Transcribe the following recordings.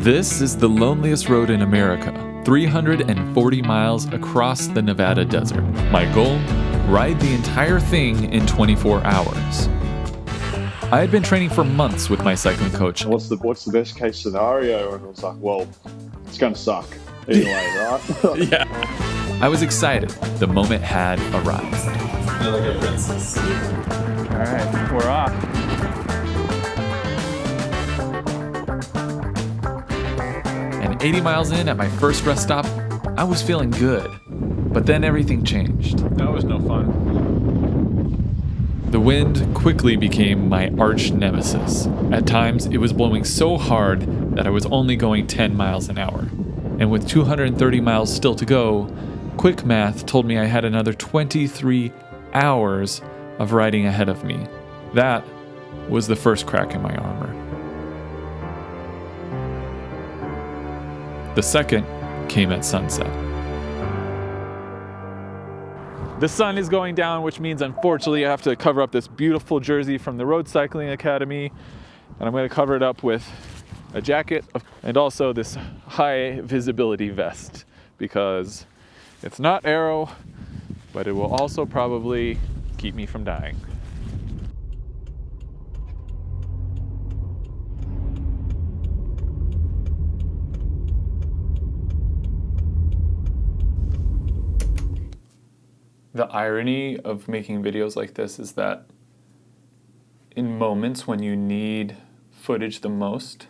This is the loneliest road in America, 340 miles across the Nevada desert. My goal? Ride the entire thing in 24 hours. I had been training for months with my cycling coach. What's the best case scenario? And it was like, well, it's going to suck anyway, right? Yeah. I was excited. The moment had arrived. I feel like a princess. All right, we're off. And 80 miles in at my first rest stop, I was feeling good. But then everything changed. That was no fun. The wind quickly became my arch nemesis. At times, it was blowing so hard that I was only going 10 miles an hour. And with 230 miles still to go, quick math told me I had another 23 hours of riding ahead of me. That was the first crack in my armor. The second came at sunset. The sun is going down, which means unfortunately I have to cover up this beautiful jersey from the Road Cycling Academy, and I'm going to cover it up with a jacket and also this high visibility vest because it's not aero, but it will also probably keep me from dying. The irony of making videos like this is that in moments when you need footage the most,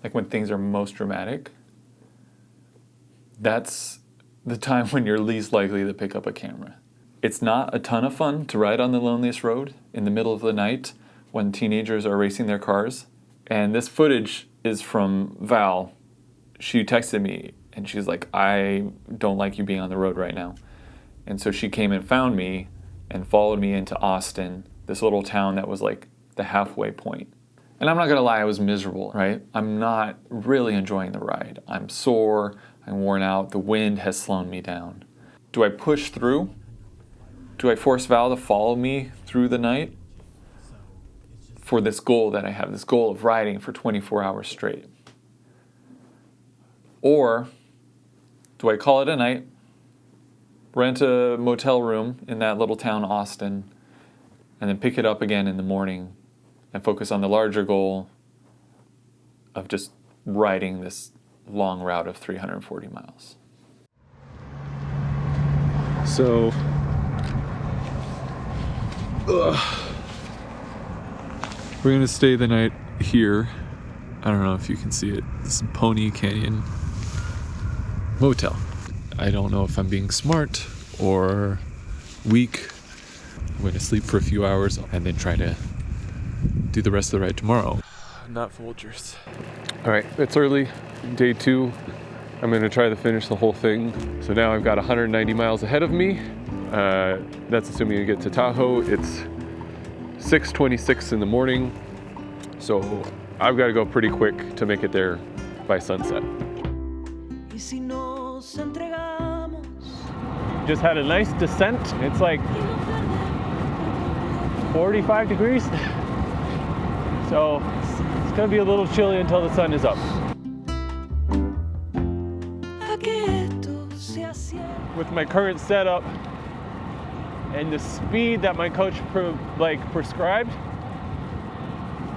like when things are most dramatic, that's the time when you're least likely to pick up a camera. It's not a ton of fun to ride on the loneliest road in the middle of the night when teenagers are racing their cars. And this footage is from Val. She texted me and she's like, I don't like you being on the road right now. And so she came and found me and followed me into Austin, this little town that was like the halfway point. And I'm not gonna lie, I was miserable, right? I'm not really enjoying the ride. I'm sore, I'm worn out, the wind has slowed me down. Do I push through? Do I force Val to follow me through the night for this goal that I have, this goal of riding for 24 hours straight? Or do I call it a night, rent a motel room in that little town, Austin, and then pick it up again in the morning and focus on the larger goal of just riding this long route of 340 miles. So, we're gonna stay the night here. I don't know if you can see it. This is Pony Canyon Motel. I don't know if I'm being smart or weak. I'm going to sleep for a few hours and then try to do the rest of the ride tomorrow. Not Folgers. all right, it's early, day 2. I'm gonna try to finish the whole thing. So now I've got 190 miles ahead of me. That's assuming I get to Tahoe. It's 6:26 in the morning. So I've got to go pretty quick to make it there by sunset. Just had a nice descent. It's like 45 degrees. So it's gonna be a little chilly until the sun is up. With my current setup and the speed that my coach prescribed,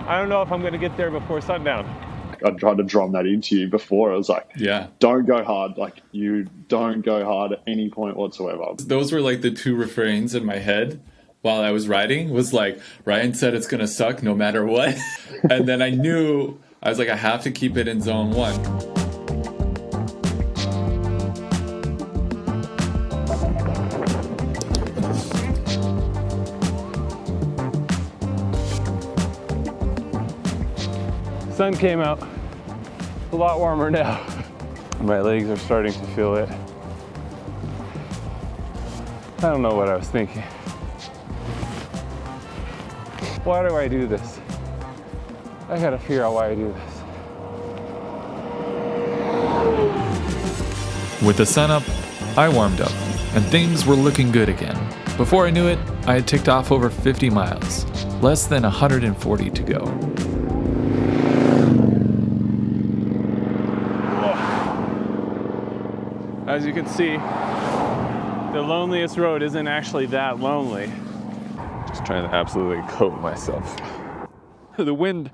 I don't know if I'm gonna get there before sundown. I tried to drum that into you before. I was like, Yeah. Don't go hard. Like, you don't go hard at any point whatsoever. Those were like the two refrains in my head while I was riding. Was like, Ryan said it's gonna suck no matter what. And then I knew, I was like, I have to keep it in zone 1. Sun came out, a lot warmer now. My legs are starting to feel it. I don't know what I was thinking. Why do I do this? I gotta figure out why I do this. With the sun up, I warmed up, and things were looking good again. Before I knew it, I had ticked off over 50 miles, less than 140 to go. as you can see, the loneliest road isn't actually that lonely. Just trying to absolutely coat myself. The wind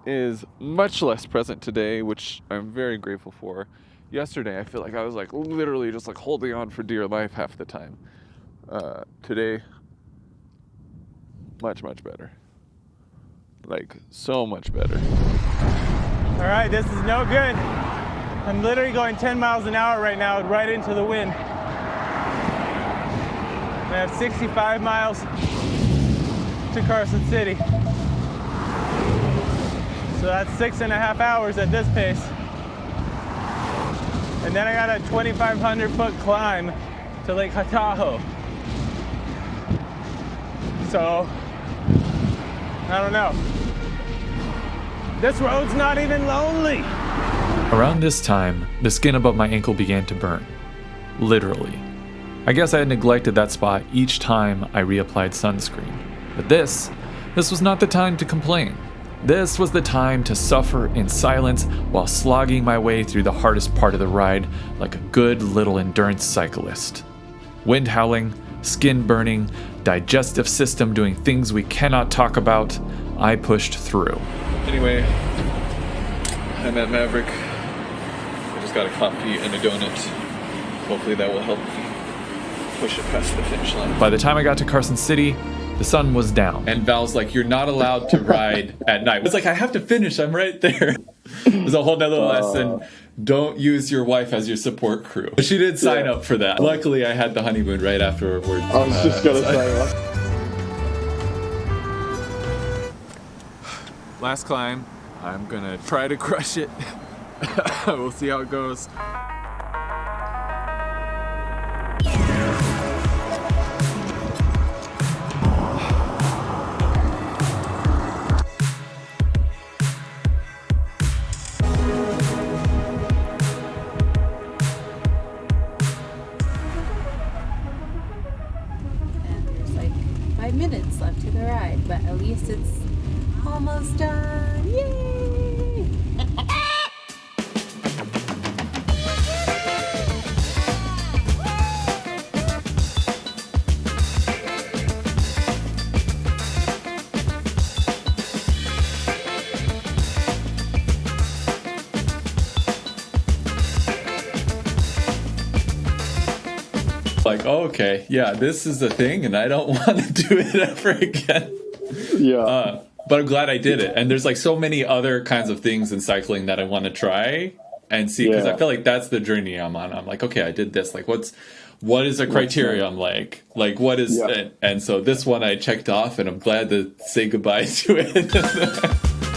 is much less present today, which I'm very grateful for. Yesterday, I feel like I was like literally just like holding on for dear life half the time. Today, much better. Like so much better. All right, this is no good. I'm literally going 10 miles an hour right now, right into the wind. I have 65 miles to Carson City. So that's 6.5 hours at this pace. And then I got a 2,500 foot climb to Lake Tahoe. So, I don't know. This road's not even lonely. Around this time, the skin above my ankle began to burn. Literally. I guess I had neglected that spot each time I reapplied sunscreen. But this was not the time to complain. This was the time to suffer in silence while slogging my way through the hardest part of the ride like a good little endurance cyclist. Wind howling, skin burning, digestive system doing things we cannot talk about, I pushed through. Anyway, I'm at Maverick. I just got a coffee and a donut. Hopefully that will help me push it past the finish line. By the time I got to Carson City, the sun was down. And Val's like, you're not allowed to ride at night. It's like, I have to finish, I'm right there. It was a whole nother lesson. Don't use your wife as your support crew. But she did sign up for that. Luckily, I had the honeymoon right afterwards. I was just going to say, last climb. I'm gonna try to crush it. We'll see how it goes. 5 minutes left to the ride, but at least it's almost done. Yay! Like, oh, okay, yeah, this is the thing, and I don't want to do it ever again. yeah. But I'm glad I did it. And there's like so many other kinds of things in cycling that I want to try and see, because I feel like that's the journey I'm on. I'm like, okay, I did this. Like, what is a criteria? I'm like what is it? And so this one I checked off, and I'm glad to say goodbye to it.